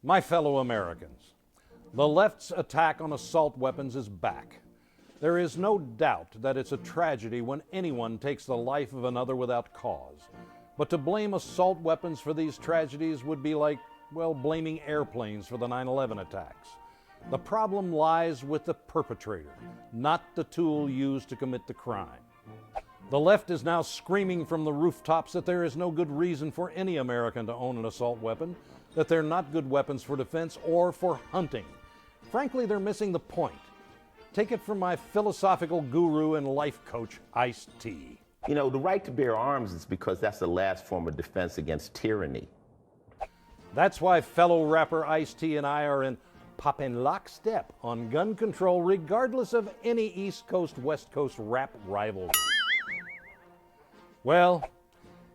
My fellow Americans, the left's attack on assault weapons is back. There is no doubt that it's a tragedy when anyone takes the life of another without cause. But to blame assault weapons for these tragedies would be like, well, blaming airplanes for the 9/11 attacks. The problem lies with the perpetrator, not the tool used to commit the crime. The left is now screaming from the rooftops that there is no good reason for any American to own an assault weapon, that they're not good weapons for defense or for hunting. Frankly, they're missing the point. Take it from my philosophical guru and life coach, Ice-T. You know, the right to bear arms is because that's the last form of defense against tyranny. That's why fellow rapper Ice-T and I are in poppin' lockstep on gun control regardless of any East Coast, West Coast rap rivalry. Well,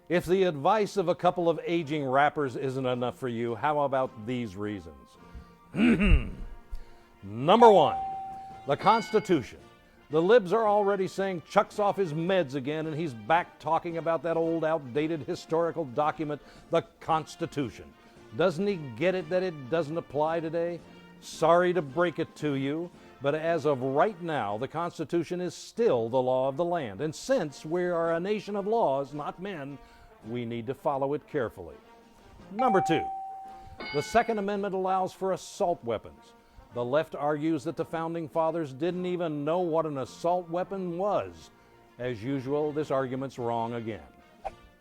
if the advice of a couple of aging rappers isn't enough for you, how about these reasons? Number one, the Constitution. The libs are already saying Chuck's off his meds again and he's back talking about that old outdated historical document, the Constitution. Doesn't he get it that it doesn't apply today? Sorry to break it to you, but as of right now, the Constitution is still the law of the land. And since we are a nation of laws, not men, we need to follow it carefully. Number two, the Second Amendment allows for assault weapons. The left argues that the Founding Fathers didn't even know what an assault weapon was. As usual, this argument's wrong again.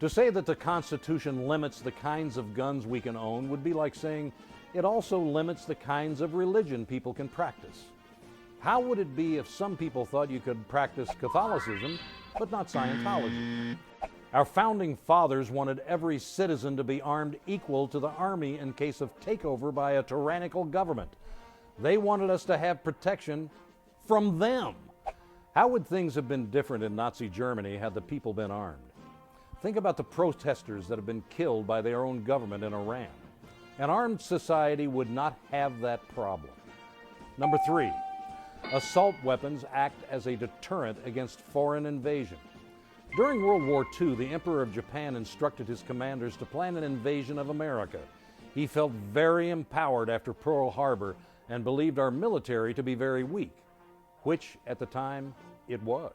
To say that the Constitution limits the kinds of guns we can own would be like saying it also limits the kinds of religion people can practice. How would it be if some people thought you could practice Catholicism, but not Scientology? Our Founding Fathers wanted every citizen to be armed equal to the army in case of takeover by a tyrannical government. They wanted us to have protection from them. How would things have been different in Nazi Germany had the people been armed? Think about the protesters that have been killed by their own government in Iran. An armed society would not have that problem. Number three, assault weapons act as a deterrent against foreign invasion. During World War II, the Emperor of Japan instructed his commanders to plan an invasion of America. He felt very empowered after Pearl Harbor and believed our military to be very weak, which at the time it was.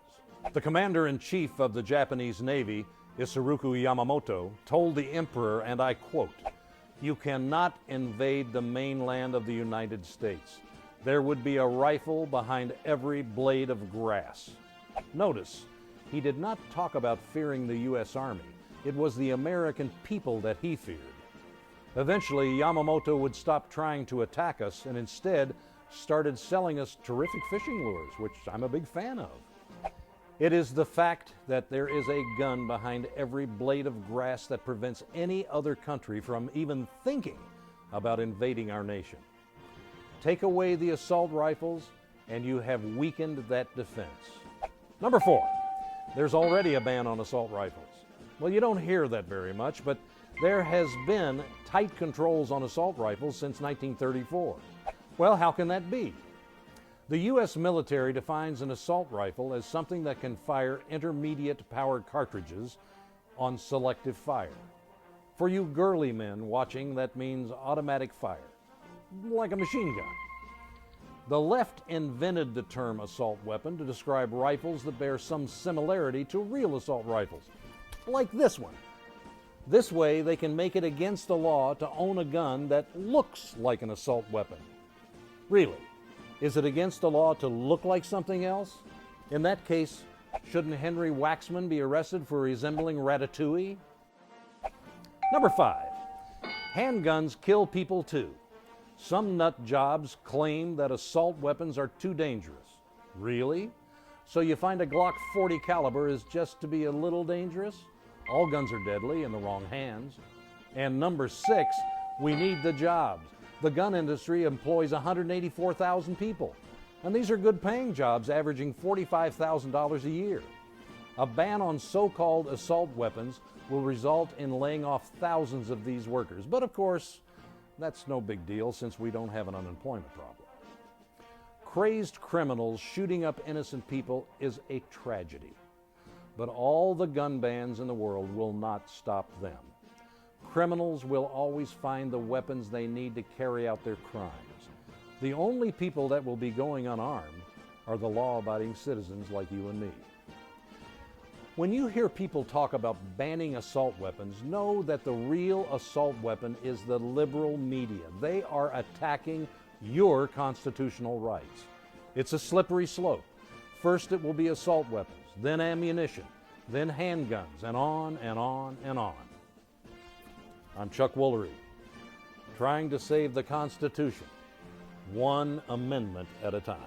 The commander-in-chief of the Japanese Navy, Isoroku Yamamoto, told the emperor, and I quote, "You cannot invade the mainland of the United States. There would be a rifle behind every blade of grass." Notice, he did not talk about fearing the U.S. Army. It was the American people that he feared. Eventually, Yamamoto would stop trying to attack us and instead started selling us terrific fishing lures, which I'm a big fan of. It is the fact that there is a gun behind every blade of grass that prevents any other country from even thinking about invading our nation. Take away the assault rifles, and you have weakened that defense. Number four, there's already a ban on assault rifles. Well, you don't hear that very much, but there has been tight controls on assault rifles since 1934. Well, how can that be? The U.S. military defines an assault rifle as something that can fire intermediate-powered cartridges on selective fire. For you girly men watching, that means automatic fire, like a machine gun. The left invented the term assault weapon to describe rifles that bear some similarity to real assault rifles, like this one. This way, they can make it against the law to own a gun that looks like an assault weapon. Really, is it against the law to look like something else? In that case, shouldn't Henry Waxman be arrested for resembling Ratatouille? Number five, handguns kill people too. Some nut jobs claim that assault weapons are too dangerous. Really? So you find a Glock 40 caliber is just to be a little dangerous? All guns are deadly in the wrong hands. And number six, we need the jobs. The gun industry employs 184,000 people. And these are good paying jobs averaging $45,000 a year. A ban on so-called assault weapons will result in laying off thousands of these workers. But of course, that's no big deal since we don't have an unemployment problem. Crazed criminals shooting up innocent people is a tragedy. But all the gun bans in the world will not stop them. Criminals will always find the weapons they need to carry out their crimes. The only people that will be going unarmed are the law-abiding citizens like you and me. When you hear people talk about banning assault weapons, know that the real assault weapon is the liberal media. They are attacking your constitutional rights. It's a slippery slope. First it will be assault weapons, then ammunition, then handguns, and on and on and on. I'm Chuck Woolery, trying to save the Constitution, one amendment at a time.